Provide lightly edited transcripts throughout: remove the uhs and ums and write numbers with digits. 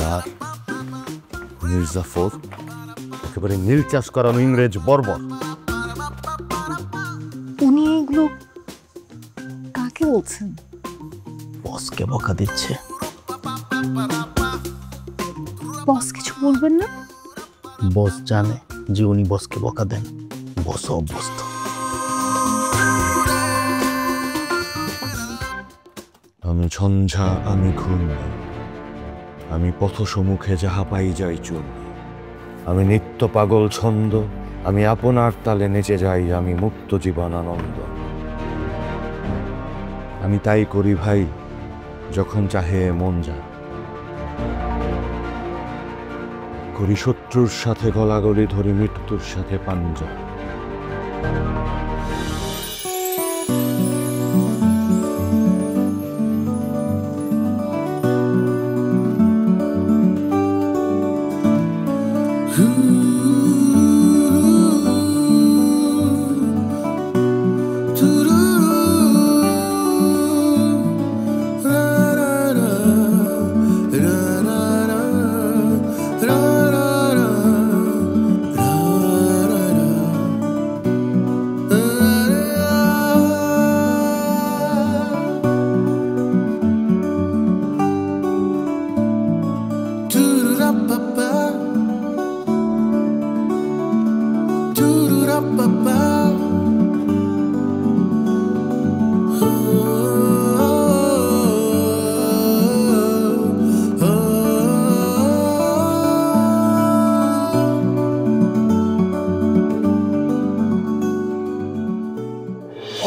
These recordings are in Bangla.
হাবিলদার, মির্জাফর, একেবারে নীল চাষ করানো ইংরেজ বর্বর। উনি এগুলো কাকে বলছেন? বসকে বকা দিচ্ছে। বস কিছু বলবেন না? বস জানে যে উনি বসকে বকা দেন, বস অভ্যস্ত। আমি ঝঞ্ঝা, আমি ঘূর্ণি, আমি পথ সম্মুখে যাহা পাই যাই চূর্ণ, আমি নিত্য পাগল ছন্দ, আমি আপনার তালে নেচে যাই, আমি মুক্ত জীবন আনন্দ। আমি তাই করি ভাই যখন চাহে মন যা, করি শত্রুর সাথে গলাগলি, ধরি মৃত্যুর সাথে পাঞ্জা।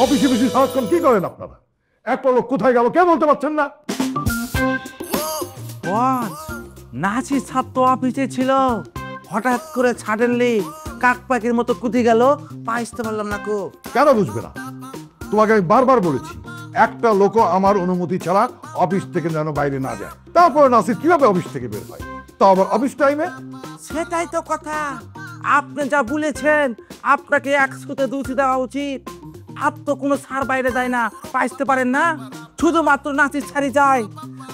অফিসে বেশি সারাক্ষণ কি করেন আপনারা? একটা লোক কোথায় গেল কে বলতে পারছেন না? নাচি ছাত্র অফিসে ছিল, হঠাৎ করে সাডেনলি কাক পাখির মতো কুতি গেল, পাইতে পারলাম না। কো কেন বুঝবে না? তোমাকে আমি বারবার বলেছি একটা লোকও আমার অনুমতি ছাড়া অফিস থেকে যেন বাইরে না যায়। তারপরে নাসির কিভাবে অফিস থেকে বের হয়, তা আবার অফিস টাইমে? সেটাই তো কথা। আপনি যা বলেছেন আপনাকে 100তে 2 দেওয়া উচিত। আর তো কোনো সার বাইরে যায় না, পাইতে পারেন না, শুধুমাত্র নাচি ছাড়ি যায়।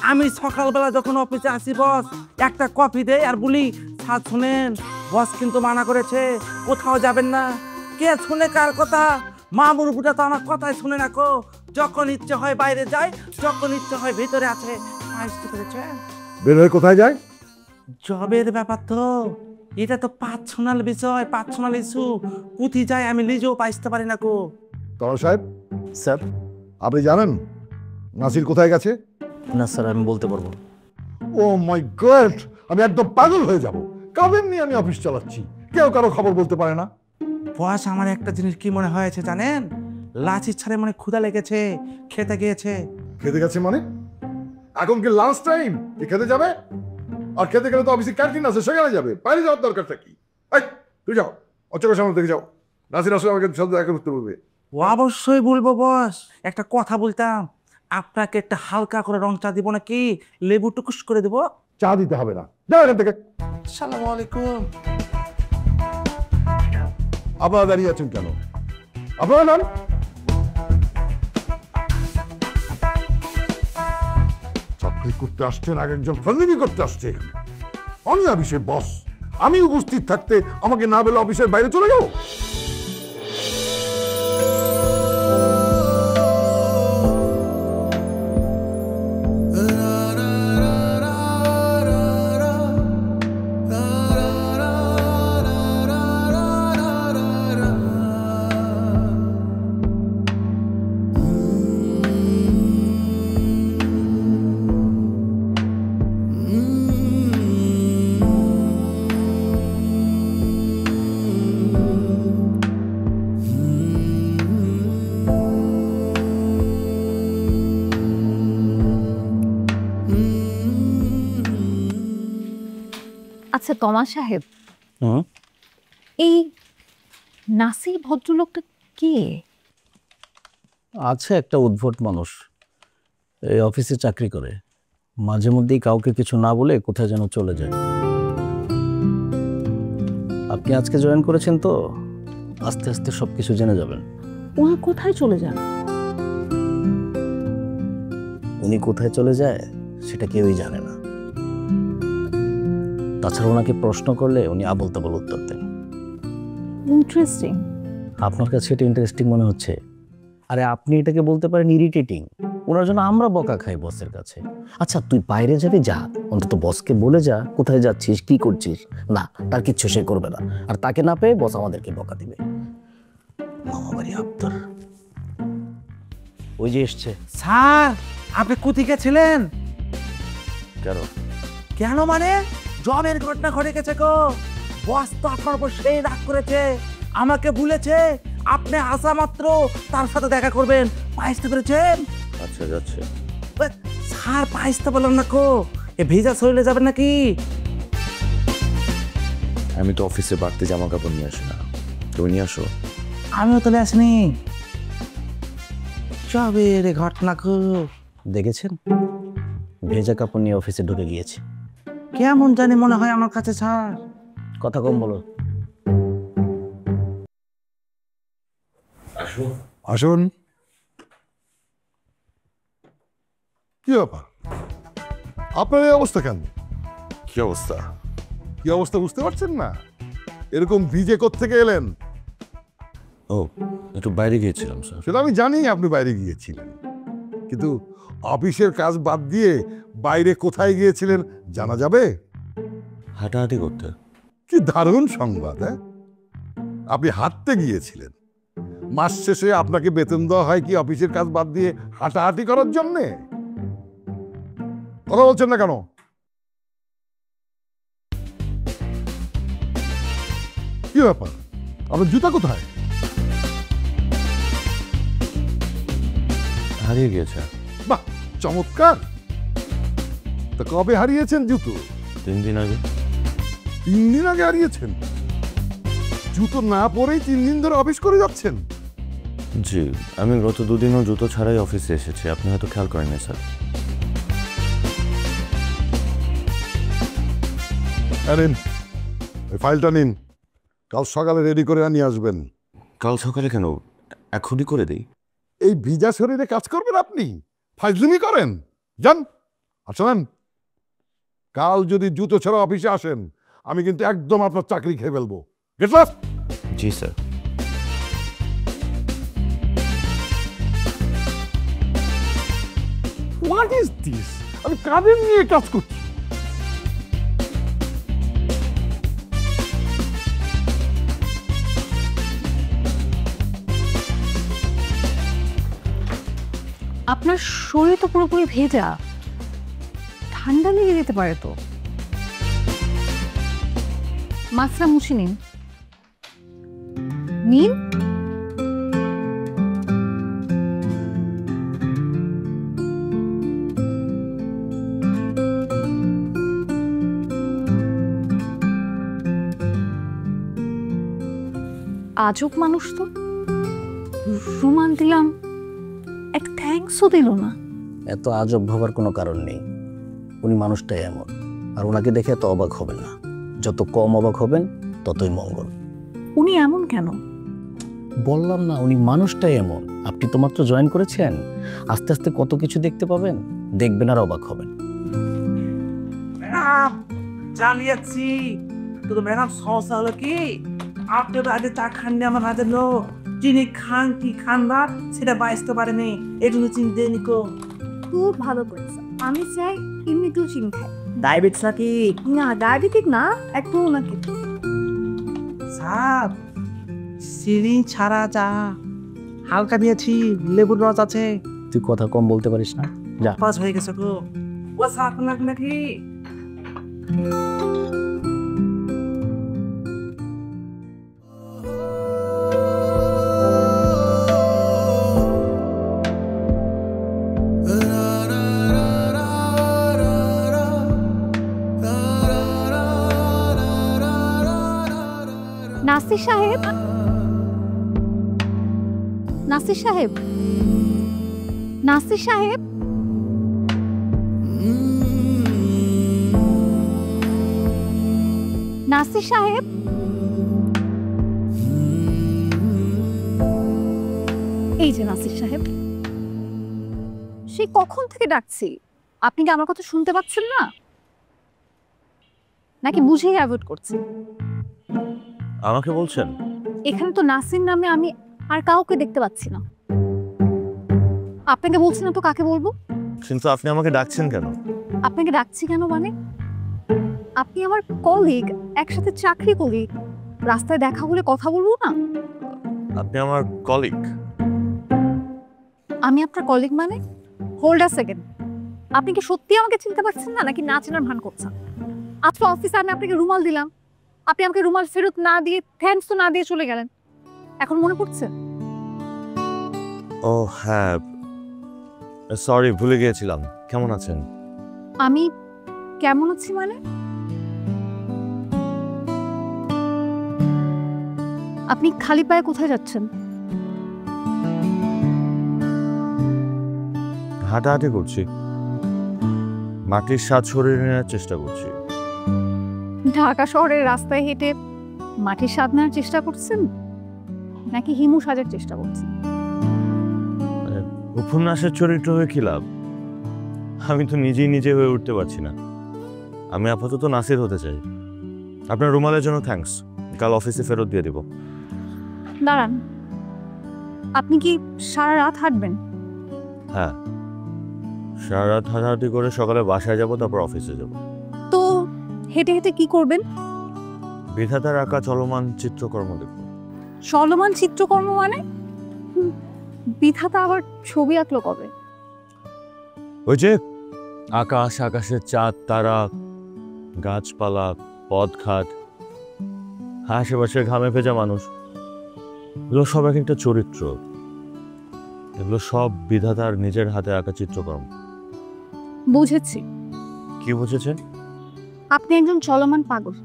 আমি সকালবেলা যখন অফিসে আসি বস একটা কফি দেয় আর বলি স্যার শুনেন বস কিন্তু মানা করেছে কোথাও যাবেন না। কে শুনে কার কথা? মামুর বুটা তো আমার কথাই শুনে না। কো যখন ইচ্ছে হয় বাইরে যায়, যখন ইচ্ছে হয় ভিতরে আছে। পাইতে পেরেছেন? বের হয়ে কোথায় যায়? জবের ব্যাপার তো, এটা তো পার্সোনাল বিষয়, পার্সোনাল ইস্যু। কোথায় যায় আমি নিজেও পাইতে পারি না। কো তরল সাহেব, স্যার। আপনি জানেন নাসির কোথায় গেছে? না স্যার, আমি বলতে পারবো। ও মাই গড, আমি একদম পাগল হয়ে যাব। কাদের নিয়ে আমি অফিস চালাচ্ছি, কেউ কারো খবর বলতে পারে না। বস আমার একটা জিনিস কি মনে হয়েছে জানেন? লাচির ছাড়ে মানে ক্ষুধা লেগেছে, খেতে গিয়েছে। খেতে গেছে মানে? এখন কি লাঞ্চ টাইম? খেতে যাবে? আর খেতে গেলে তো অফিসে ক্যান্টিন আছে, সেখানে যাবে। বাইরে যাওয়ার দরকারটা কি? এই তুই যাও, অচকের সামনে থেকে যাও। নাসির আসলে আমাকে সাথে দেখা করতে বলবে। অবশ্যই বলবো বস। একটা কথা বলতাম, আপনাকে একটা হালকা করে রং চা দিব নাকি লেবু টুকুস করে দেবো? চা দিতে হবে না, যাও এখান থেকে। আসসালামু আলাইকুম। আপনারা দাঁড়িয়ে আছেন কেন? আপনারা নাম চাকরি করতে আসছেন, আর একজন ফজলিমি করতে আসছে এখানে। আমি অফিসের বস, আমি উপস্থিত থাকতে আমাকে না বলে অফিসের বাইরে চলে যাও? আচ্ছা তমা সাহেব, এই নাসির ভদ্রলোকটা কে? আছে একটা উদ্ভট মানুষ, এই অফিসে চাকরি করে, মাঝে মধ্যেই কাউকে কিছু না বলে কোথায় যেন চলে যায়। আপনি আজকে জয়েন করেছেন তো, আস্তে আস্তে সবকিছু জেনে যাবেন। উনি কোথায় চলে যান? উনি কোথায় চলে যায় সেটা কেউই জানে না। তাছাড়া ওনাকে প্রশ্ন করলে উনি আবল তাবল উত্তর দেন। ইন্টারেস্টিং। আপনার কাছে এটা ইন্টারেস্টিং মনে হচ্ছে? আরে আপনি এটাকে বলতে পারেন ইরিটেটিং। ওনার জন্য আমরা বকা খাই বসের কাছে। আচ্ছা তুই বাইরে যাবি, যা, অন্তত বসকে বলে যা কোথায় যাচ্ছিস, কি করছিস। না, তার কিচ্ছু সে করবে না, আর তাকে না পেয়ে বস আমাদেরকে বকা দিবে। মামাবাড়ি আবদার। ওই যে এসছে। স্যার, আপনি কোথায় গেছিলেন? কেন? কেন মানে জবের ঘটনা ঘটে গেছে গো। বস তো আপনার উপর সেই রাগ করেছে, আমাকে বলেছে আপনি আসা মাত্র তার সাথে দেখা করবেন। পাইতে পেরেছেন? আচ্ছা যাচ্ছে। স্যার পাইতে বললাম না কো, এ ভিজা শরীরে যাবেন নাকি? আমি তো অফিসে বাড়তি জামা কাপড় নিয়ে আসি না, তুমি নিয়ে আসো। আমিও তো আসিনি। জবের ঘটনা কো দেখেছেন, ভেজা কাপড় নিয়ে অফিসে ঢুকে গিয়েছে। কেমন জানি মনে হয় আমার কাছে স্যার। কথা কম বলো। আসো। আসুন। কি ব্যাপার, আপনার এই অবস্থা কেন? কি অবস্থা? কি অবস্থা বুঝতে পারছেন না? এরকম ভিজে কোত্থেকে এলেন? ও, একটু বাইরে গিয়েছিলাম স্যার। সেটা আমি জানি আপনি বাইরে গিয়েছিলেন, কিন্তু অফিসের কাজ বাদ দিয়ে বাইরে কোথায় গিয়েছিলেন জানা যাবে? হাঁটাহাঁটি করতে। কি দারুণ সংবাদ! হ্যাঁ, আপনি হাঁটতে গিয়েছিলেন। মাস শেষে আপনাকে বেতন দেওয়া হয় কি অফিসের কাজ বাদ দিয়ে হাঁটাহাঁটি করার জন্যে? কথা বলছেন না কেন? কি ব্যাপার, আপনার জুতা কোথায়? হারিয়ে গিয়েছে। বাহ, চমৎকার! তা কবে হারিয়েছেন জুতো? 3 দিন আগে। 3 দিন আগে হারিয়েছেন? জুতো না পরেই 3 দিন ধরে অফিস করে যাচ্ছেন? জি, আমি গত 2 দিনও জুতো ছাড়াই অফিসে এসেছি, আপনি হয়তো খেয়াল করেননি স্যার। নিন, এই ফাইলটা নিন, কাল সকালে রেডি করে নিয়ে আসবেন। কাল সকালে কেন, এখনই করে দেই? এই ভিজা শরীরে কাজ করবেন আপনি? ফাইজলিমি করেন? যান, আসেন। কাল যদি জুতো ছাড়া অফিসে আসেন, আমি কিন্তু একদম আপনার চাকরি খেয়ে ফেলবো। Get lost! G sir. What is this? আমি কাদের নিয়ে কাজ করছি? আপনার শরীর তো পুরোপুরি ভেজা, ঠান্ডা লেগে যেতে পারে তো। মাছটা মুছে নিন। নিন। আজব মানুষ তো, রুমাল দিলাম, এক থ্যাঙ্কসও দিল না। এত আজব ভাবার কোনো কারণ নেই, উনি মানুষটাই এমন। আর ওনাকে দেখে এত অবাক হবেন না, যত কম অবাক হবেন ততই মঙ্গল। উনি এমন কেন? বললাম না, উনি মানুষটাই এমন। আপনি তো মাত্র জয়েন করেছেন, আস্তে আস্তে কত কিছু দেখতে পাবেন, দেখবেন আর অবাক হবেন। ম্যাডাম জানিয়েছি, কিন্তু ম্যাডাম সমস্যা হলো কি, আপনি তো আগে চা খাননি আমার হাতের লোক, চিনি খান কি খান না সেটা বাঁচতে পারেনি, এটুকু চিনতে নিকো। খুব ভালো করেছে। আমি চাই এমনিতেও চিনি খাই। ডায়াবেটিস নাকি? না, ডায়াবেটিক না, একদম নাকি। স্যার চিনি ছাড়া চা হালকা দিয়েছি, লেবুর রস আছে। তুই কথা কম বলতে পারিস না, যা। পাস হয়ে গেছে গো। ও সাত লাগবে নাকি? নাসির সাহেব, নাসির সাহেব, নাসির সাহেব, নাসির সাহেব। এই যে নাসির সাহেব, সে কখন থেকে ডাকছি, আপনি কি আমার কথা শুনতে পাচ্ছেন না? নাকি বুঝেই অ্যাভয়েড করছেন? আমাকে বলছেন? এখানে তো নাসির নামে আমি আর কাউকে দেখতে পাচ্ছি না। আপনাকে বলছি না তো কাকে বলবো? কিন্তু আপনি আমাকে ডাকছেন কেন? আপনাকে ডাকছি কেন মানে? আপনি আমার কলিগ, একসাথে চাকরি করি, রাস্তায় দেখা হলে কথা বলবো না? আপনি আমার কলিগ? আমি আপনার কলিগ মানে? হোল্ড আ সেকেন্ড, আপনি কি সত্যি আমাকে চিনতে পারছেন না নাকি না চেনার ভান করছেন? আজকে অফিসে আমি আপনাকে রুমাল দিলাম, আপনি আমাকে রুমাল ফেরত না দিয়ে থ্যাঙ্কস তো না দিয়ে চলে গেলেন। এখন মনে পড়ছে? ও হ্যাঁ, সরি, ভুলে গিয়েছিলাম। কেমন আছেন? আমি কেমন আছি মানে? আপনি খালি পায়ে কোথায় যাচ্ছেন? হাঁটাহাঁটি করছি, মাটির স্বাদ শরীরে নেওয়ার চেষ্টা করছি। ঢাকা শহরের রাস্তায় হেঁটে মাটির স্বাদ নেওয়ার চেষ্টা করছেন নাকি হিমু সাজার চেষ্টা করছেন? উপন্যাসের চরিত্র হয়ে কি লাভ? আমি তো নিজেই নিজে হয়ে উঠতে পারছি না। আমি আপাতত নাসির হতে চাই। আপনার রুমালের জন্য থ্যাঙ্কস, কাল অফিসে ফেরত দিয়ে দিব। দাঁড়ান, আপনি কি সারা রাত হাঁটবেন? হ্যাঁ, সারা রাত হাঁটাহাঁটি করে সকালে বাসায় যাব, তারপর অফিসে যাব। তো হেঁটে হেঁটে কি করবেন? বিধাতার আঁকা চলমান চিত্রকর্ম দেখব। চলমান চিত্রকর্ম মানে? বিধাতা আবার ছবি আঁকলো কবে? ওই যে আকাশ, আকাশের চাঁদ, তারা, গাছপালা, পথঘাট, আশেপাশের ঘামে ভেজা মানুষ, এগুলো সব এক একটা চরিত্র। এগুলো সব বিধাতার নিজের হাতে আঁকা চিত্রকর্ম। বুঝেছি। কি বুঝেছেন? আপনি একজন চলমান পাগল।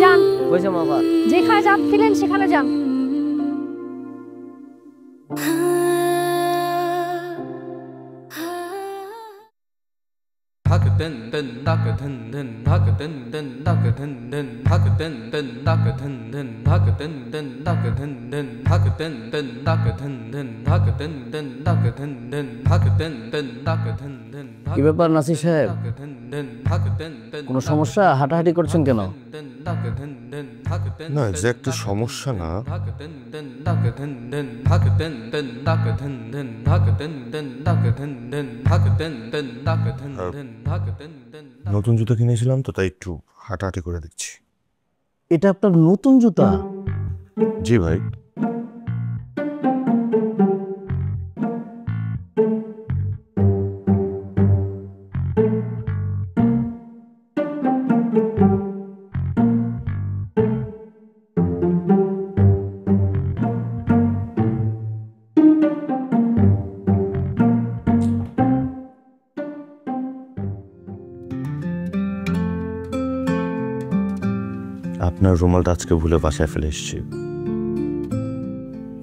যান, যেখানে যাচ্ছিলেন সেখানে যান। धक धन धन धक धन धन धक धन धन धक धन धन धक धन धन धक धन धन धक धन धन धक धन धन धक धन धन धक धन धन धक धन धन धक धन धन धक धन धन धक धन धन কি ব্যাপার নাসির সাহেব, কোনো সমস্যা? হাঁটাহাঁটি করছেন কেন? না, এক্স্যাক্টলি সমস্যা না। নতুন জুতো কিনেছিলাম তো, তাই একটু হাঁটাহাঁটি করে দেখছি। এটা আপনার নতুন জুতা? জি ভাই। আপনার রুমালটা আজকে ভুলে বাসায় ফেলে এসেছি,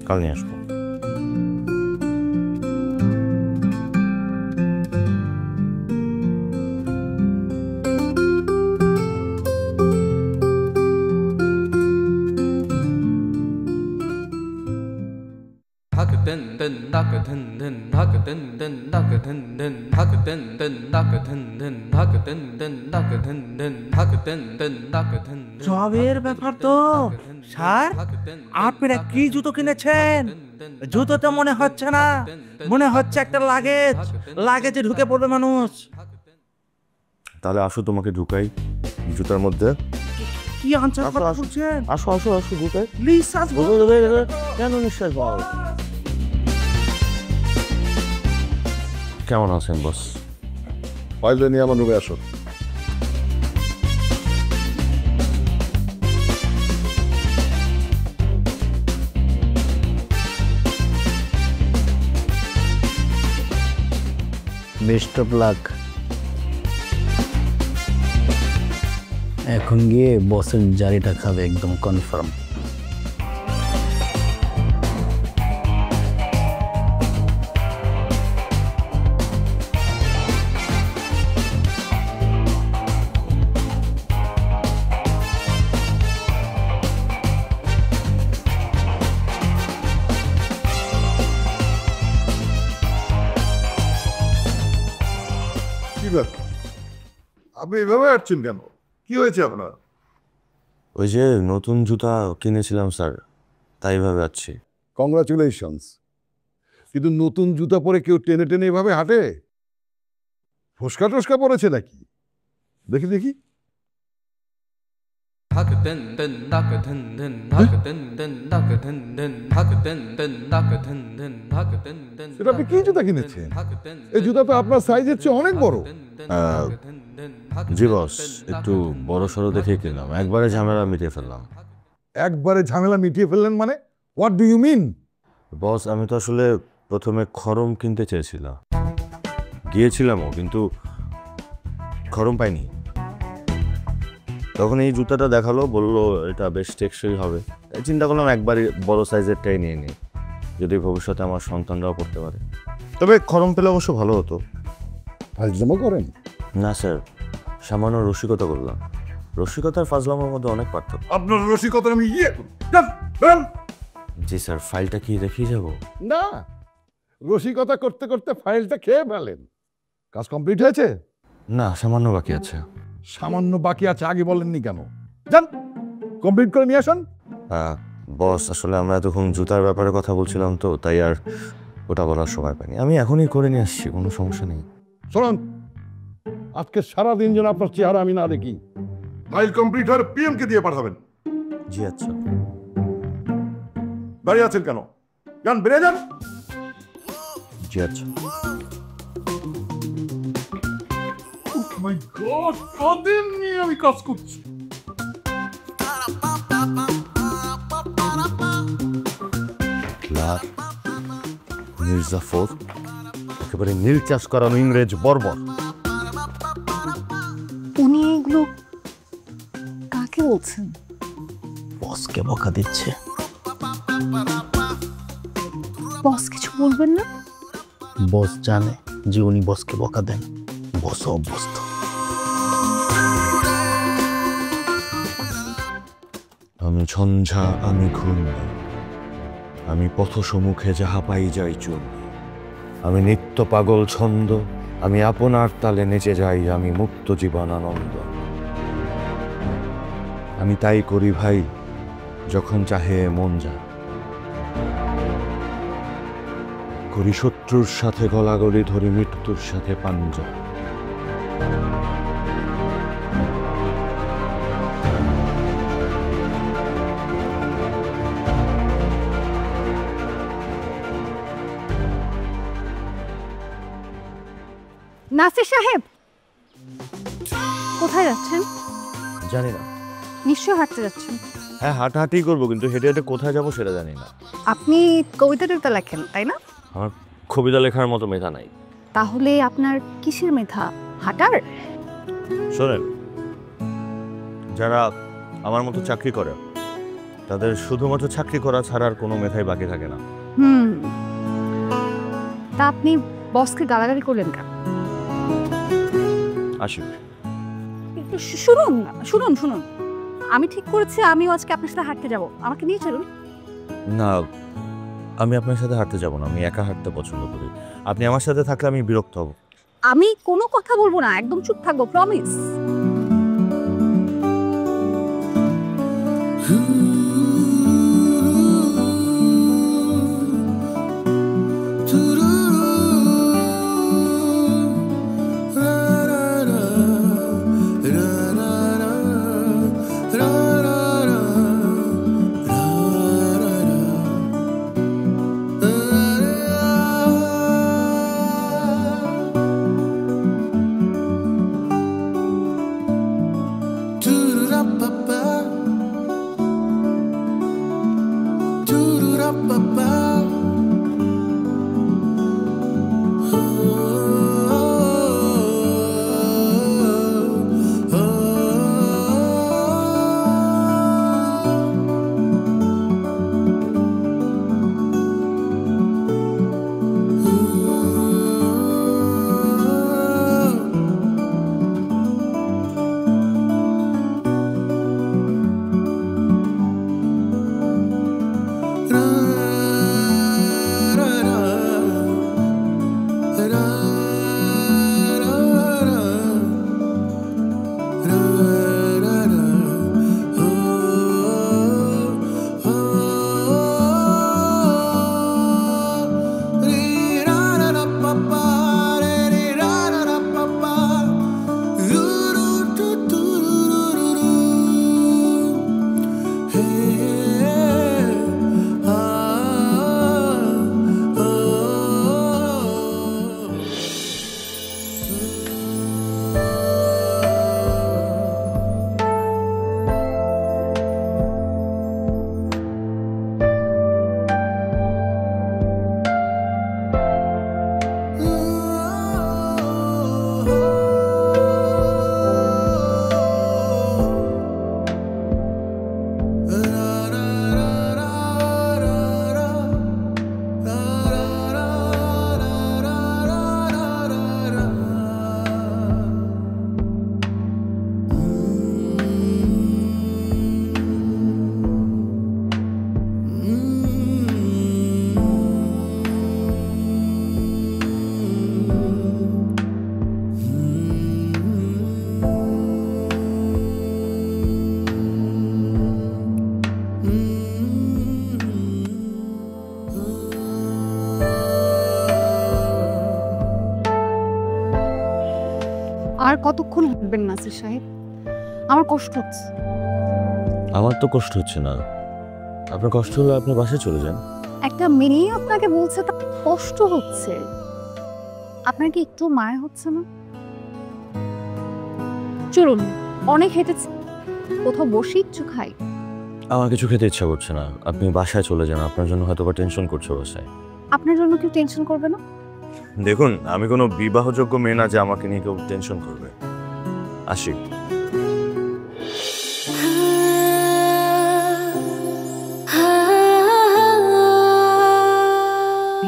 কাল নিয়ে আসবো। धक धन धन धक धन धन धक धन धन धक धन धन धक धन धन धक धन धन धक धन धन धक धन धन धक धन धन धक धन সবের ব্যাপার তো স্যার, আপনারা কি জুতো কিনেছেন? জুতোতে মনে হচ্ছে না, মনে হচ্ছে একটা লাগেজে ঢুকে পড়বে মানুষ। তাহলে আসো, তোমাকে ঢুকাই জুতার মধ্যে। কি আনসার কথা বলছেন? আসো আসো আসো, ঢুকাই। নিঃশ্বাস কেন নিঃশ্বাস পাও? কেমন আছেন বস? ফাইলটা নিয়ে আমার রুমে আসো। Best of luck. এখন গিয়ে বসের জারিটা খাবে একদম কনফার্ম। কি ব্যাপার, আপনি এভাবে আসছেন কেন? কি হয়েছে আপনার? ওই যে নতুন জুতা কিনেছিলাম স্যার, তাই ভাবে আছি। কংগ্রাচুলেশনস। কিন্তু নতুন জুতা পরে কেউ টেনে টেনে এভাবে হাঁটে? ফোসকা টোসকা পড়েছে নাকি? দেখি দেখি। धक धन धन धक धन धन धक धन धन धक धन धन धक धन धन धक धन धन धक धन धन। এটা আপনি কি জুতা কিনেছেন? এই জুতা তো আপনার সাইজের চেয়ে অনেক বড়। জি বস, একটু বড় সড়ো দেখে কিনলাম, একবারে ঝামেলা মিটিয়ে ফেললাম। একবারে ঝামেলা মিটিয়ে ফেললেন মানে? What do you mean? Boss, আমি তো আসলে প্রথমে খরম কিনতে চেয়েছিলাম, গিয়েছিলামও, কিন্তু খরম পাইনি। তখন এই জুতাটা দেখালো, বললো এটা বেশ টেকসই হবে। তাই চিন্তা করলাম একবারই বড় সাইজেরটাই নিয়ে নিই, যদি ভবিষ্যতে আমার সন্তানরাও পড়তে পারে। তবে খরম পেলে অবশ্য ভালো হতো। ফাজলামো করেন? না স্যার, সামান্য রসিকতা করলাম। রসিকতার ফাজলামের মধ্যে অনেক পার্থক্য। আপনার রসিকতা আমি ইয়ে করি। যান, যান। জি স্যার, ফাইলটা কি দেখিয়ে যাব? না, রসিকতা করতে করতে ফাইলটা খেয়ে ফেলেন। কাজ কমপ্লিট হয়েছে? না, সামান্য বাকি আছে। সামান্য বাকি আছে, আগে বলেননি কেন? যান, কমপ্লিট করে নিয়ে আসুন। বস, আসলে আমরা এতক্ষণ জুতার ব্যাপারে কথা বলছিলাম তো, তাই আর ওটা বলার সময় পাইনি। আমি এখনই করে নিয়ে আসছি, কোনো সমস্যা নেই। শুনুন, আজকে সারাদিন যেন আপনার চেহারা আমি না দেখি। ফাইল কমপ্লিট হয়ে পিএমকে দিয়ে পাঠাবেন। জি আচ্ছা। দাঁড়িয়ে আছেন কেন? যান, বেরিয়ে যান। জি আচ্ছা। মাই গড, কদিন নিয়ে আমি কাজ করছি। মির্জাফর, একেবারে নীল চাষ করানো ইংরেজ বর্বর। উনি এগুলো কাকে বলছেন? বসকে বকা দিচ্ছে। বস কিছু বলবেন না? বস জানে যে উনি বসকে বকা দেন, বস অভ্যস্ত। আমি ঝঞ্ঝা, আমি ঘূর্ণি, আমি পথ সম্মুখে যাহা পাই যাই চূর্ণ। আমি নিত্য পাগল ছন্দ, আমি আপনার তালে নেচে যাই, আমি মুক্ত জীবন আনন্দ। আমি তাই করি ভাই, যখন চাহে মন যা। করি শত্রুর সাথে গলাগলি, ধরি মৃত্যুর সাথে পাঞ্জা। নাসির সাহেব, কোথায় যাচ্ছেন? জানি না। নিশ্চয় হাঁটতে যাচ্ছেন। হ্যাঁ, হাঁটাহাঁটি করবো, কিন্তু হেঁটে হেঁটে কোথায় যাবো সেটা জানি না। আপনি কবিতা টবিতা লেখেন, তাই না? আমার কবিতা লেখার মতো মেধা নাই। তাহলে আপনার কিসের মেধা? হাঁটার? শোনেন, যারা আমার মতো চাকরি করে তাদের শুধুমাত্র চাকরি করা ছাড়া আর কোনো মেধাই বাকি থাকে না। তা আপনি বসকে গালাগালি করলেন কেন? আসি। একটু শুনুন শুনুন শুনুন, আমি ঠিক করেছি আমিও আজকে আপনার সাথে হাঁটতে যাব। আমাকে নিয়ে চলুন। না, আমি আপনার সাথে হাঁটতে যাব না, আমি একা হাঁটতে পছন্দ করি। আপনি আমার সাথে থাকলে আমি বিরক্ত হব। আমি কোনো কথা বলবো না, একদম চুপ থাকবো, প্রমিস। আর কতক্ষণ হাঁটবেন নাসির সাহেব? আমার কষ্ট হচ্ছে। আমার তো কষ্ট হচ্ছে না, আপনার কষ্ট হলে আপনার বাসায় চলে যান। একটা মেয়ে আপনাকে বলছে তা কষ্ট হচ্ছে, আপনার কি একটু মায়া হচ্ছে না? চলুন, অনেক হেঁটেছি, কোথাও বসে একটু খাই। আমার কিছু খেতে ইচ্ছা করছে না, আপনি বাসায় চলে যান। আপনার জন্য হয়তো বা টেনশন করছে বাসায়। আপনার জন্য কেউ টেনশন করবে না? দেখুন, আমি কোনো বিবাহযোগ্য মেয়ে না যে আমাকে নিয়ে কেউ টেনশন করবে। আসি।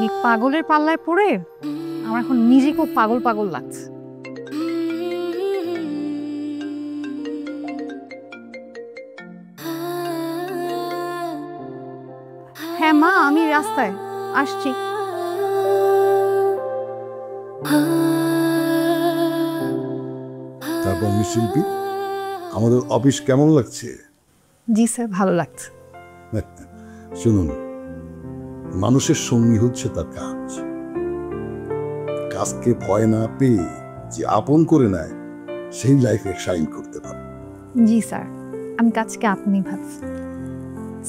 এই পাগলের পাল্লায় পড়ে আমার এখন নিজেকেও পাগল পাগল লাগছে। হ্যাঁ মা, আমি রাস্তায় আসছি। তারপর মিস শিল্পী, আমাদের অফিস কেমন লাগছে? জি স্যার, ভালো লাগছে। শুনুন, মানুষের সঙ্গী হচ্ছে তার কাজ। কাজকে ভয় না পেয়ে যে আপন করে নেয়, সেই লাইফে শাইন করতে পারে। জি স্যার, আমি কাজকে আপনি ভাবছি।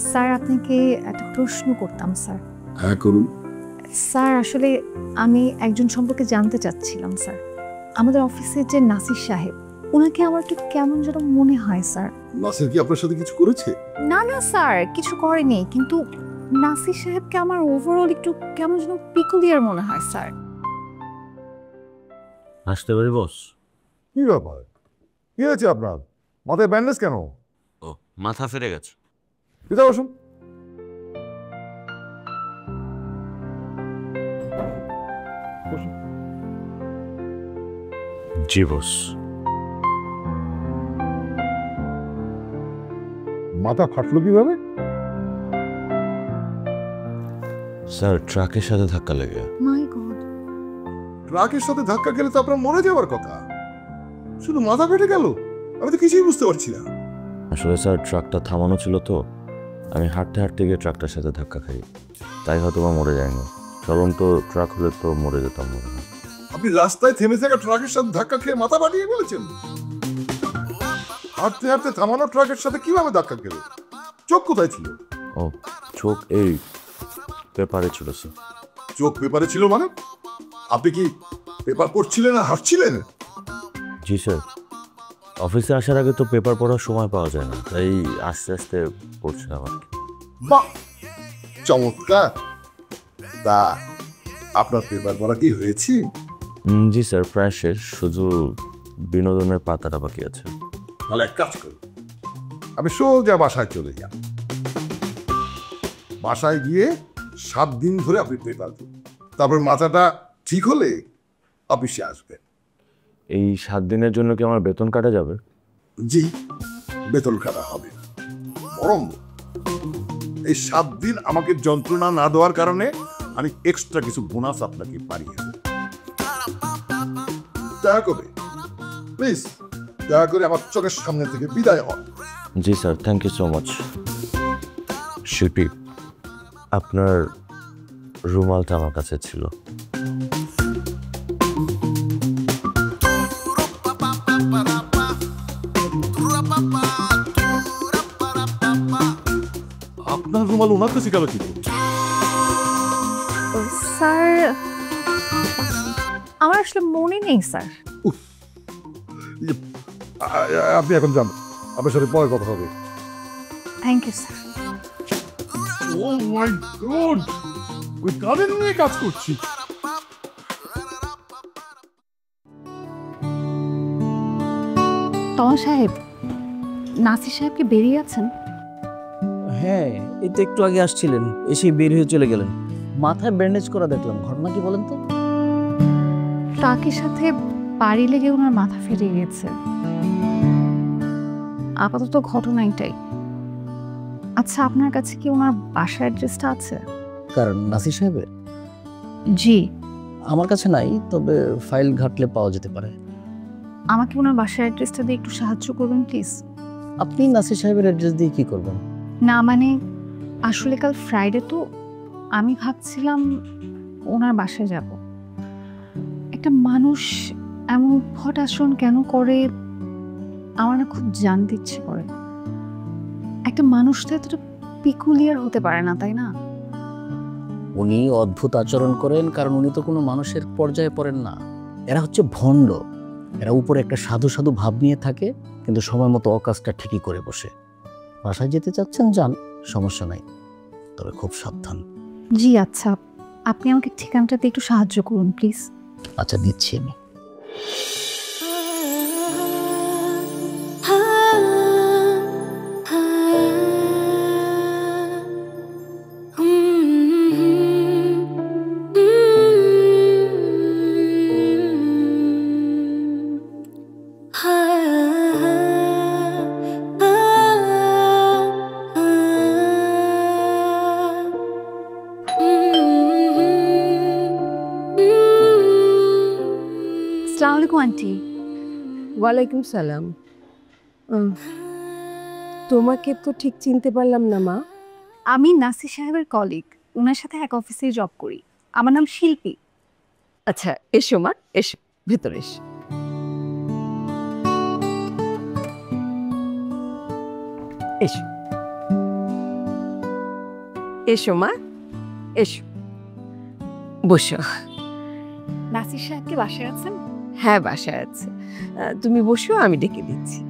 স্যার, আপনাকে একটা প্রশ্ন করতাম স্যার। হ্যাঁ, করুন। স্যার, আসলে আমি একজন সম্পর্কে জানতে চাচ্ছিলাম স্যার। আমাদের অফিসের যে নাসির সাহেব, ওনাকে আমার একটু কেমন যেন মনে হয় স্যার। নাসির কি আপনার সাথে কিছু করেছে? না না স্যার, কিছু করেনি, কিন্তু নাসির সাহেবকে আমার ওভারঅল একটু কেমন যেন পিকুলিয়ার মনে হয় স্যার। আসতে পারি বস? কি ব্যাপার, কি হয়েছে আপনার? মাথায় ব্যান্ডেজ কেন? ও, মাথা ফেরে গেছে। পিতা বসুন। জি বস। মাথা ফাটলো কিভাবে? স্যার, ট্রাকের সাথে ধাক্কা লেগে। মাই গড। ট্রাকের সাথে ধাক্কা খেলে তো আপনার মরে যাওয়ার কথা, শুধু মাথা ফেটে গেল? আমি তো কিছুই বুঝতে পারছি না। আসলে স্যার, ট্রাকটা থামানো ছিল তো, আমি হাঁটতে হাঁটতে গিয়ে ট্রাকটার সাথে ধাক্কা খাই, তাই হয়তো বা মরে যায়নি। চলন্ত ট্রাক হলে তো মরে যেতাম মনে হয়। আপনি রাস্তায় থেমে থাকা ট্রাকের সাথে ধাক্কা খেয়ে মাথা ফাটিয়ে ফেলেছেন? হাঁটতে হাঁটতে থামানো ট্রাকের সাথে কিভাবে ধাক্কা খেলে? চোখ কোথায় ছিল? ও, চোখ এই পেপারে ছিল স্যার। চোখ পেপারে ছিল মানে? আপনি কি পেপার পড়ছিলেন আর হাঁটছিলেন? জি স্যার, অফিসে আসার আগে তো পেপার পড়ার সময় পাওয়া যায় না, তাই আস্তে আস্তে পড়ছিলাম আর কি। বাহ, চমৎকার। তা আপনার পেপার পড়া কি হয়েছে? জি স্যার, প্রায় শেষ, শুধু বিনোদনের পাতাটা বাকি আছে। তাহলে এক কাজ করুন, আপনি সোজা বাসায় চলে যান। বাসায় গিয়ে 7 দিন ধরে আপনি পেপার পড়ুন, তারপর মাথাটা ঠিক হলে অফিসে আসবেন। এই 7 দিনের জন্য কি আমার বেতন কাটা যাবে? জি, বেতন কাটা হবে, বরং এই 7 দিন আমাকে যন্ত্রণা না দেওয়ার কারণে আমি এক্সট্রা কিছু বোনাস আপনাকে পারিয়ে দেব। দয়া করে প্লিজ, দয়া করে আমার চোখের সামনে থেকে বিদায় হন। জি sir, thank you so much. শিল্পী, আপনার রুমালটা আমার কাছে ছিল। আপনার রুমাল ওনার কাছে গেল কি? স্যার, আমার আসলে মনে নেই স্যার। আপনি এখন যান, আপনার সাথে পরে কথা হবে। Thank you sir. Oh my god, ওই কাদের নিয়ে কাজ করছি? তমা সাহেব, নাসির সাহেবকে বেরিয়ে আছেন? হ্যাঁ, এই তো একটু আগে আসছিলেন, এসে বের হয়ে চলে গেলেন। মাথায় ব্যান্ডেজ করা দেখলাম, ঘটনা কি বলেন তো? ট্রাকের সাথে বাড়ি লেগে ওনার মাথা ফেটে গিয়েছে। আপাতত ঘটনা এটাই। আচ্ছা, আপনার কাছে কি ওনার বাসার অ্যাড্রেসটা আছে? কারণ নাসির সাহেবের জি। আমার কাছে নাই, তবে ফাইল ঘাটলে পাওয়া যেতে পারে। আমাকে ওনার বাসার অ্যাড্রেসটা দিয়ে একটু সাহায্য করবেন প্লিজ। আপনি নাসির সাহেবের অ্যাড্রেস দিয়ে কি করবেন? না মানে, আসলে কাল ফ্রাইডে তো, আমি ভাবছিলাম ওনার বাসায় যাব। একটা মানুষ এমন উদ্ভট আচরণ কেন করে আমার না খুব জানতে ইচ্ছে করে। একটা মানুষ তো এতটা পিকুলিয়ার হতে পারে না, তাই না? উনি অদ্ভুত আচরণ করেন কারণ উনি তো কোনো মানুষের পর্যায়ে পড়েন না। এরা হচ্ছে ভণ্ড। এরা উপরে একটা সাধু সাধু ভাব নিয়ে থাকে, কিন্তু সময় মতো অকাজটা ঠিকই করে বসে। বাসায় যেতে চাচ্ছেন যান, সমস্যা নাই, তবে খুব সাবধান। জি আচ্ছা, আপনি আমাকে ঠিকানাটাতে একটু সাহায্য করুন প্লিজ। আচ্ছা, দিচ্ছি আমি। আসসালামু আলাইকুম আন্টি। ওয়ালাইকুম সালাম। তোমাকে তো ঠিক চিনতে পারলাম না মা। আমি নাসির সাহেবের কলিগ, ওনার সাথে এক অফিসে জব করি। আমার নাম শিল্পী। আচ্ছা এসো মা, এসো ভেতরে এসো। এসো এসো মা, এসো বসো। নাসির সাহেবকে বাসায় আছেন? হ্যাঁ বাসায় আছে, তুমি বসো, আমি ডেকে দিচ্ছি।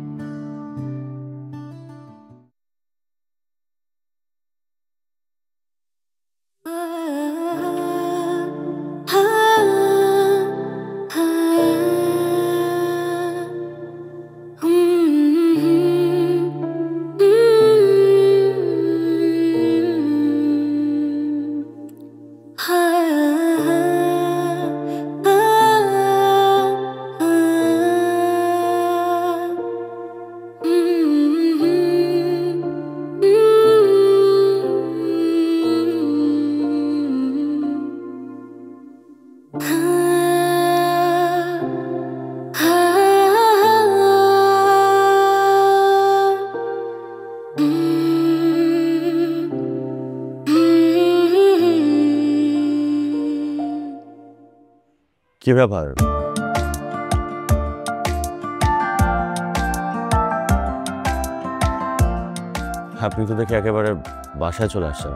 কি ব্যাপার? আপনি তো দেখে একেবারে বাসায় চলে আসছেন।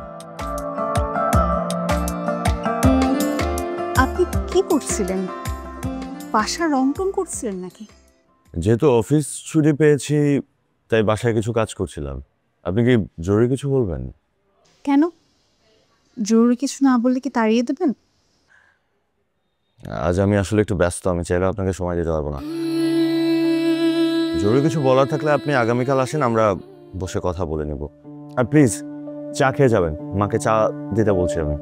আপনি কি করছিলেন? বাসা রং টং করছিলেন নাকি? যেহেতু অফিস ছুটি পেয়েছি তাই বাসায় কিছু কাজ করছিলাম। আপনি কি জরুরি কিছু বলবেন? কেন? জরুরি কিছু না বললে কি তাড়িয়ে দেবেন? আজ আমি আসলে একটু ব্যস্ত, আমি চাইলে আপনাকে সময় দিতে পারবো না। জরুরি কিছু বলার থাকলে আপনি আগামীকাল আসেন, আমরা বসে কথা বলে নেব। আর প্লিজ চা খেয়ে যাবেন, মাকে চা দিতে বলছি আমি।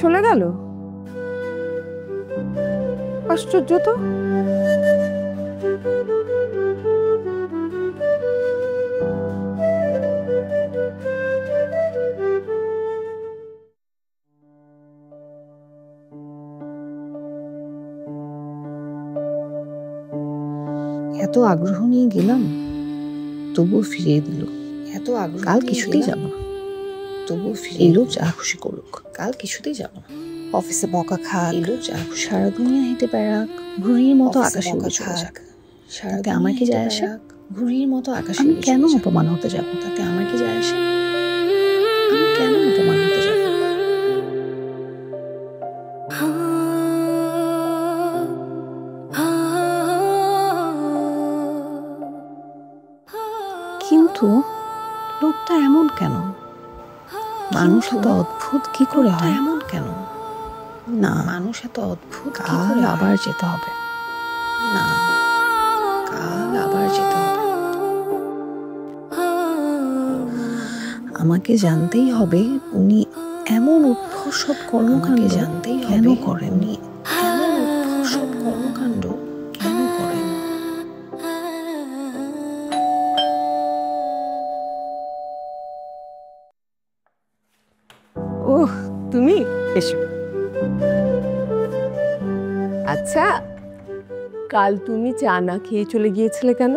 চলে গেল, আশ্চর্য তো। এত আগ্রহ নিয়ে গেলাম, তবুও ফিরিয়ে দিল। এত আগ্রহ, কাল কিছুতেই যাব না, তবুও ফিরিয়ে এলো। যা খুশি করুক, কাল কিছুতেই যাব না। অফিসে বকা খাক, এলো যা খুশি, সারা দুনিয়া হেঁটে বেড়াক, ঘুড়ির মতো আকাশে উড়ে চলে যাক, তাতে আমার কি যায় আসে? ঘুড়ির মতো আকাশে আমি কেন অপমান হতে যাব? তাতে আমার কি যায় আসে? আমি কেন অপমান হতে যাব? কিন্তু লোকটা এমন কেন? মানুষ এত অদ্ভুত কি করে হয়? এমন কেন? না, মানুষ এত অদ্ভুত কি করে? আবার যেতে হবে। না, কাল আবার যেতে হবে। আমাকে জানতেই হবে উনি এমন উদ্ভট সব কর্মকাণ্ড জানতেই কেন করেন। উনি এমন কাণ্ড কেন করেন? ওহ, তুমি এসো। আচ্ছা, কাল তুমি চা না খেয়ে চলে গিয়েছিলে কেন?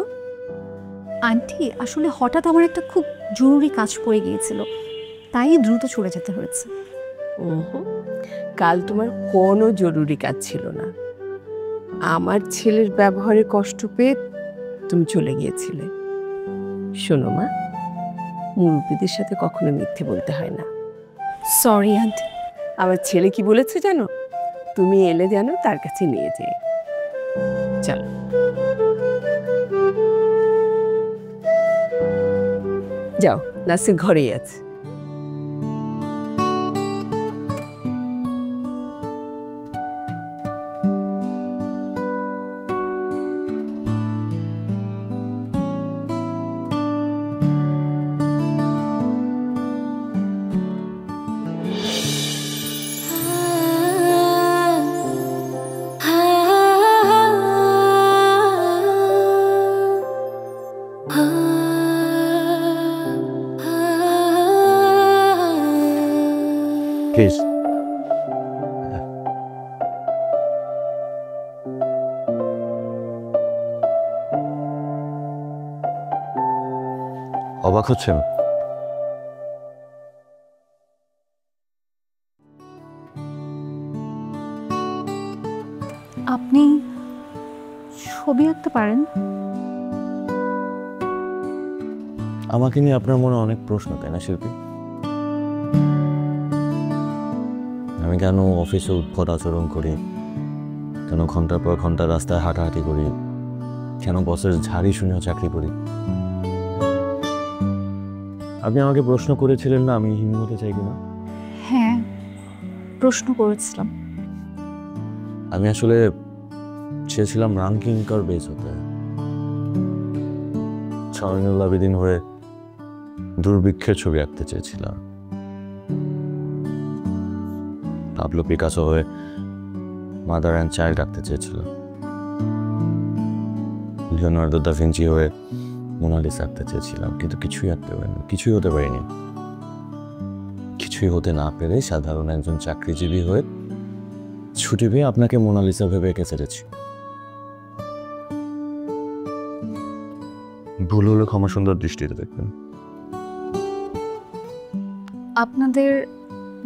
আন্টি আসলে হঠাৎ আমার একটা খুব জরুরি কাজ পড়ে গিয়েছিল, তাই দ্রুত চলে যেতে হয়েছে। ওহো, কাল তোমার কোনো জরুরি কাজ ছিল না। আমার ছেলের ব্যবহারে কষ্ট পেয়ে তুমি চলে গিয়েছিলে। শোনো মা, মুরব্বীদের সাথে কখনো মিথ্যে বলতে হয় না। Sorry aunty. আমার ছেলে কি বলেছে জানো? তুমি এলে যেন তার কাছে নিয়ে যেয়ে। চলো। যাও, নাসির ঘরেই আছে। প্লিজ। অবাক হচ্ছেন? আপনি ছবি আঁকতে পারেন? আমাকে নিয়ে আপনার মনে অনেক প্রশ্ন, তাই না শিল্পী? আমি কেন অফিসে উদ্ভট আচরণ করি, কেন ঘন্টার পর ঘন্টা রাস্তায় হাঁটাহাঁটি করি, কেন বসের ঝাড়ি শুনেও চাকরি করি? আপনি আমাকে প্রশ্ন করেছিলেন না আমি হিন্দু হতে চাই কিনা? হ্যাঁ, প্রশ্ন করেছিলাম। আমি আসলে চেয়েছিলাম রাঙ্কিংকার বেস হতে, শাওনুল আবেদিন হয়ে দুর্ভিক্ষের ছবি আঁকতে চেয়েছিলাম, পাবলো পিকাসো হয়ে মাদার অ্যান্ড চাইল্ড আঁকতে চেয়েছিলাম, লিওনার্দো দা ভিঞ্চি হয়ে মোনালিসা আঁকতে চেয়েছিলাম, কিন্তু কিছুই আঁকতে পারিনি, কিছুই হতে পারিনি। কিছুই হতে না পেরে সাধারণ একজন চাকরিজীবী হয়ে ছুটি পেয়ে আপনাকে মোনালিসা ভেবে এঁকে ছেড়েছি। ভুল হলে ক্ষমা সুন্দর দৃষ্টিতে দেখবেন। আপনাদের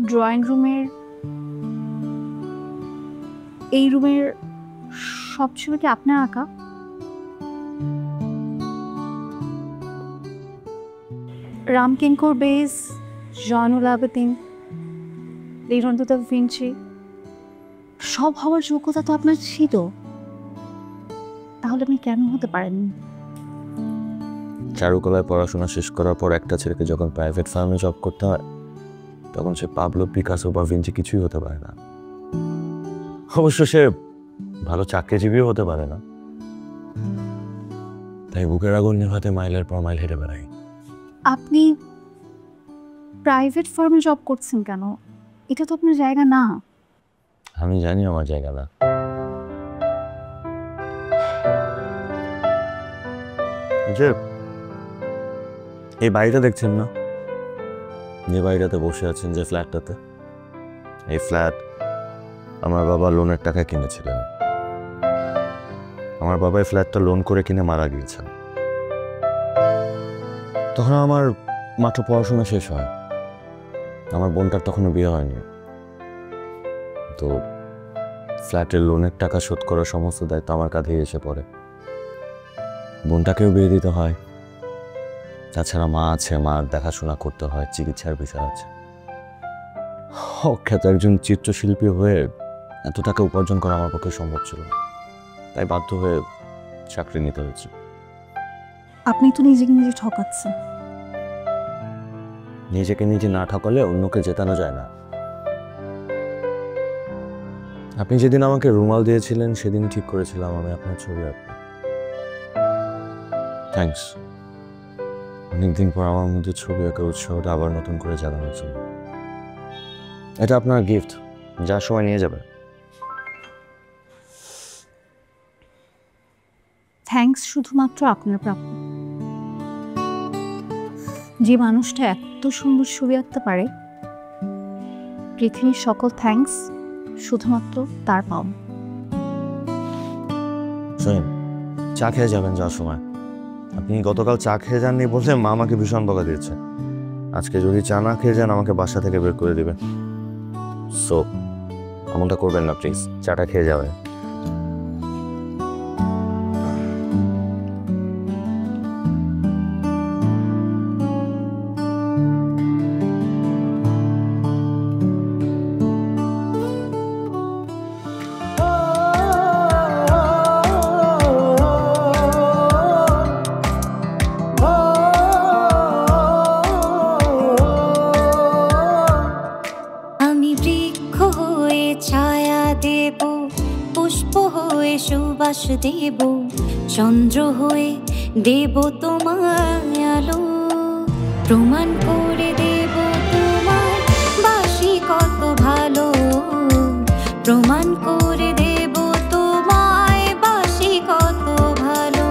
ড্রয়িং রুমের এই রুমের সব ছবি কি আপনার আঁকা? Ramkinkar Baij, Shaonul Abedin, Leonardo da Vinci সব হওয়ার যোগ্যতা তো আপনার ছিল, তাহলে আপনি কেন হতে পারেননি? চারুকলায় পড়াশোনা শেষ করার পর একটা ছেলেকে যখন প্রাইভেট ফার্মে জব করতে হয় তখন সে পাবলো পিকাসো বা ভিঞ্চি কিছুই হতে পারে না। অবশ্য সে ভালো চাকরিজীবীও হতে পারে না, তাই বুকের আগুন নেভাতে মাইলের পর মাইল হেঁটে বেড়াই। আপনি প্রাইভেট ফার্মে জব করছেন কেন? এটা তো আপনার জায়গা না। আমি জানি আমার জায়গা না। যে এই বাড়িটা দেখছেন না, যে বাড়িটাতে বসে আছেন, যে ফ্ল্যাটটাতে, এই ফ্ল্যাট আমার বাবা লোনের টাকায় কিনেছিলেন। আমার বাবা এই ফ্ল্যাটটা লোন করে কিনে মারা গিয়েছেন। তখন আমার মাত্র পড়াশোনা শেষ হয়, আমার বোনটার তখনও বিয়ে হয়নি। তো ফ্ল্যাটের লোনের টাকা শোধ করার সমস্ত দায়িত্ব আমার কাঁধেই এসে পড়ে। বোনটাকেও বিয়ে দিতে হয়, তাছাড়া মা আছে, মার দেখাশোনা করতে হয়, চিকিৎসার বিষয় আছে। অখ্যাত একজন চিত্রশিল্পী হয়ে এত টাকা উপার্জন করা আমার পক্ষে সম্ভব ছিল না, তাই বাধ্য হয়ে চাকরি নিতে হয়েছে। আপনি তো নিজেকে নিজে ঠকাচ্ছেন। নিজেকে নিজে না ঠকালে অন্যকে জেতানো যায় না। আপনি যেদিন আমাকে রুমাল দিয়েছিলেন সেদিন ঠিক করেছিলাম আমি আপনার ছবি আঁকবো। থ্যাঙ্কস। অনেকদিন পর আমার মধ্যে ছবি আঁকার উৎসাহটা আবার নতুন করে জাগানোর জন্য। এটা আপনার গিফট, যার সময় নিয়ে যাবে। থ্যাঙ্কস শুধুমাত্র আপনার প্রাপ্য। যে মানুষটা এত সুন্দর ছবি আঁকতে পারে, পৃথিবীর সকল থ্যাঙ্কস শুধুমাত্র তার পাও। শোনেন, চা খেয়ে যাবেন যাওয়ার সময়। আপনি গতকাল চা খেয়ে যাননি বলতে মা আমাকে ভীষণ বকা দিয়েছে। আজকে যদি চা না খেয়ে যান আমাকে বাসা থেকে বের করে দেবে। সো এমনটা করবেন না প্লিজ, চাটা খেয়ে যাবেন। আমি বৃক্ষ হয়ে ছায়া দেব, পুষ্প হয়ে সুবাস দেব, চন্দ্র হয়ে দেব তোমায় আলো, প্রমাণ করে দেব তোমার বাসি কত ভালো, প্রমাণ করে দেব তোমায় বাসি কত ভালো।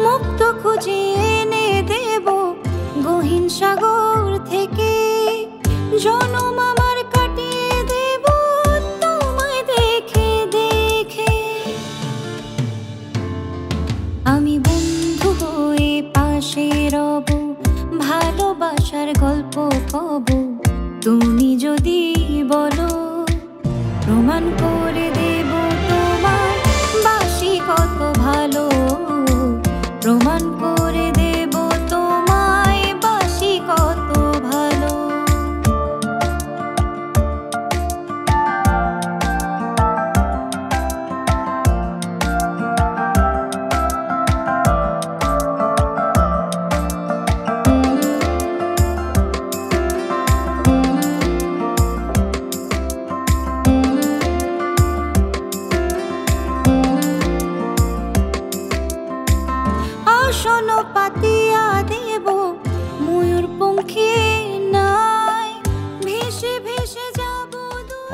মুক্ত খুঁজে এনে দেব গহীন সাগর থেকে, জনম আমার কাটিয়ে দেব তোমায় দেখে দেখে। আমি বন্ধু হয়ে পাশে রব, ভালোবাসার গল্প কব, তুমি যদি বলো, প্রমাণ করে দেব তোমার বাসি কত ভালো, প্রমাণ করে দেব তোমায় বাসি কত ভালো। আসন পাতিয়া দেব ময়ূর পঙ্খী নাই, ভেসে ভেসে যাব।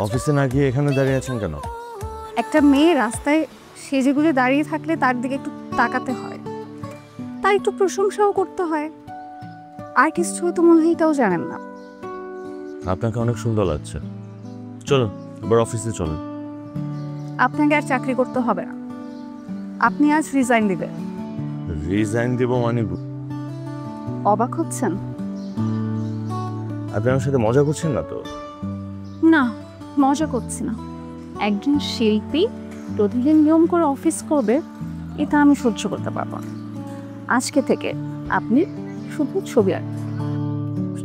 অফিসে না গিয়ে এখানে দাঁড়িয়ে আছেন কেন? একটা মেয়ে রাস্তায় সেজেগুজে দাঁড়িয়ে থাকলে তার দিকে একটু তাকাতে হয়, তার একটু প্রশংসাও করতে হয়। আর্টিস্ট হয়তো মনে হয় এটাও জানেন না। আপনাকে অনেক সুন্দর লাগছে। চলুন এবার অফিসে চলুন। আপনাকে আর চাকরি করতে হবে না, আপনি আজ রিজাইন দিবেন। রিজাইন দিব মানে? অবাক হচ্ছেন? আপনি আমার সাথে মজা করছেন না তো? না, মজা করছি না। একজন শিল্পী প্রতিদিন নিয়ম করে অফিস করবে, এটা আমি সহ্য করতে পারবো না। আজকে থেকে আপনি শুধু ছবি আঁকবেন।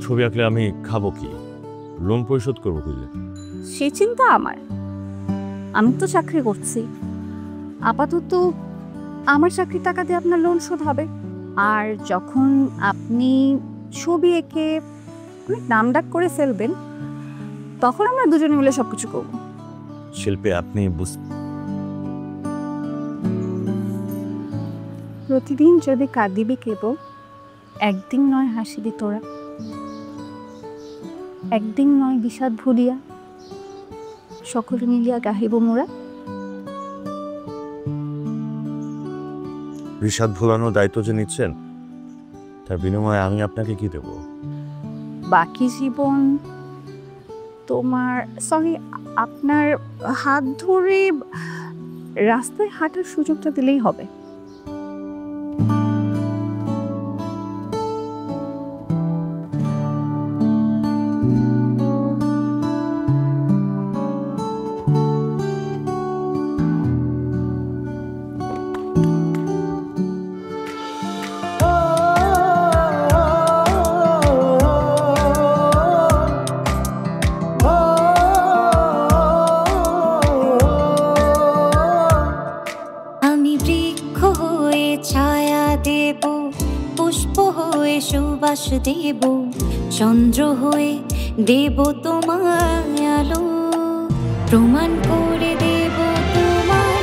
ছবি আঁকলে আমি খাবো কি? লোন পরিশোধ করবো বুঝলে? সে চিন্তা আমার। আমি তো চাকরি করছি, আপাতত আমার চাকরির টাকা দিয়ে আপনার লোন শোধ হবে। আর যখন আপনি ছবি এঁকে অনেক নামডাক করে ফেলবেন, তখন আমরা দুজনে মিলে সবকিছু করবো। শিল্পী আপনি প্রতিদিন যদি কাঁদিবি কেব, একদিন নয় হাসিবি তোরা, একদিন নয় বিষাদ ভুলিয়া, সকলে মিলিয়া গাহিব মোরা। বিষাদ ভোলানোর দায়িত্ব যে নিচ্ছেন, তার বিনিময়ে আমি আপনাকে কি দেব? বাকি জীবন তোমার, সরি, আপনার হাত ধরে রাস্তায় হাঁটার সুযোগটা দিলেই হবে। পুষ্প হয়ে সুবাস দেব, চন্দ্র হয়ে দেব তোমায় আলো, প্রমাণ করে দেব তোমার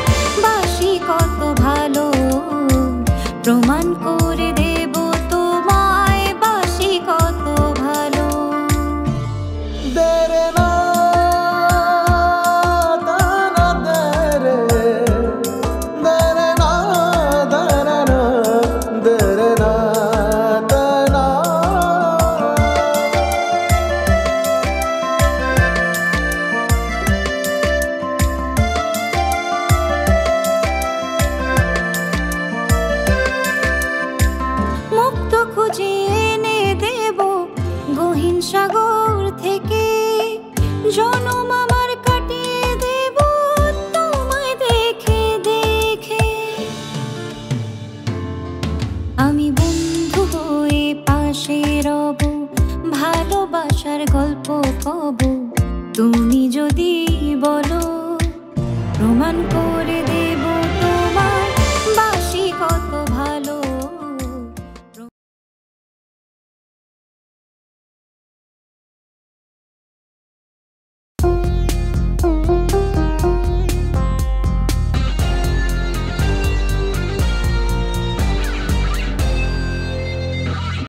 বাসি কত ভালো, প্রমাণ করে দেব তোমায় বাসি কত ভালো। মুক্ত খুঁজে এনে দেব গহীন সাগর থেকে, জনম আমার কাটিয়ে দেব তোমায় দেখে দেখে। আমি বন্ধু হয়ে পাশে রব, ভালোবাসার গল্প কব, তুমি যদি বলো, প্রমাণ করে দে